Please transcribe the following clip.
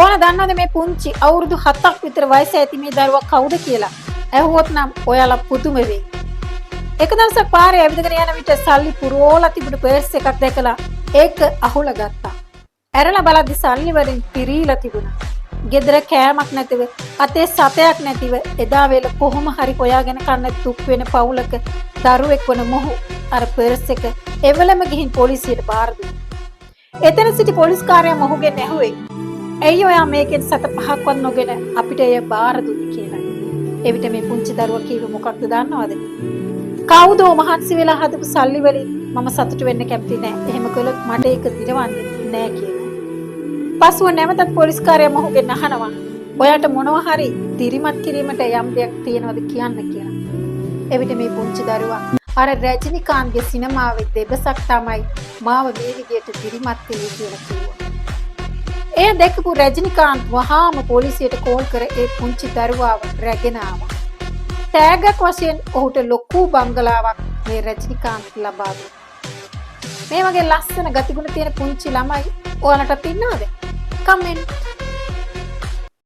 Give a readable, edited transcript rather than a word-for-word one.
ඕන දන්නවද මේ පුංචි අවුරුදු 7ක් විතර වයස ඇති මේ දරුවා කවුද කියලා? ඇහුවොත් නම් ඔයාලා පුදුම වෙයි. එක දවසක් පාරේ ඇවිදගෙන යන විට සල්ලි පුරෝලා තිබුණු පර්ස් එකක් දැකලා ඒක අහුලා ගත්තා. ඇරලා බලද්දි සල්ලි වලින් පිරීලා තිබුණා. ගෙදර කෑමක් නැතිව අතේ සතයක් නැතිව එදා වේල කොහොම හරි හොයාගෙන කන්න තුක් වෙන පවුලක දරුවෙක් වන මොහු අර පර්ස් එක එවලම ගිහින් පොලිසියට බාර දුන්නා. එතන සිටි පොලිස් කාර්යය මොහුගෙන් ඇහුවේ ඇයි ඔයා මේකෙන් සත පහක්වත් නොගෙන අපිට එය බාර දුන්නේ කියලා. එවිට මේ පුංචි දරුවා කිව්වේ මොකක්ද දන්නවද? කවුද මහන්සි වෙලා හදපු සල්ලි වලින් මම සතුටු වෙන්න කැමති නෑ. එහෙම කළොත් මට ඒක දිරවන්නේ නෑ කියලා. පසුව නැවතත් පොලිස් කාර්යය මොහුගෙන් අහනවා ඔයාට මොනවා හරි දිරිමත් කිරීමට යම් දෙයක් තියෙනවද කියන්න කියලා. එවිට මේ පුංචි දරුවා අර රජිනිකාන්ත්ගේ සිනමාවේ දෙබසක් තමයි මාව මේ විදියට දිරිමත් කළේ කියලා කිව්වා. එය දැකපු රජිනිකාන්ත් වහාම පොලිසියට කෝල් කර ඒ පුංචි දරුවාව රැගෙන ආවා. තෑග්ගක් වශයෙන් ඔහුට ලොකු බංගලාවක් මේ රජිනිකාන්ත් ලබා දුන්නා. මේ වගේ ලස්සන ගතිගුණ තියෙන පුංචි ළමයි ඔයාලටත් ඉන්නවද? කමෙන්ට්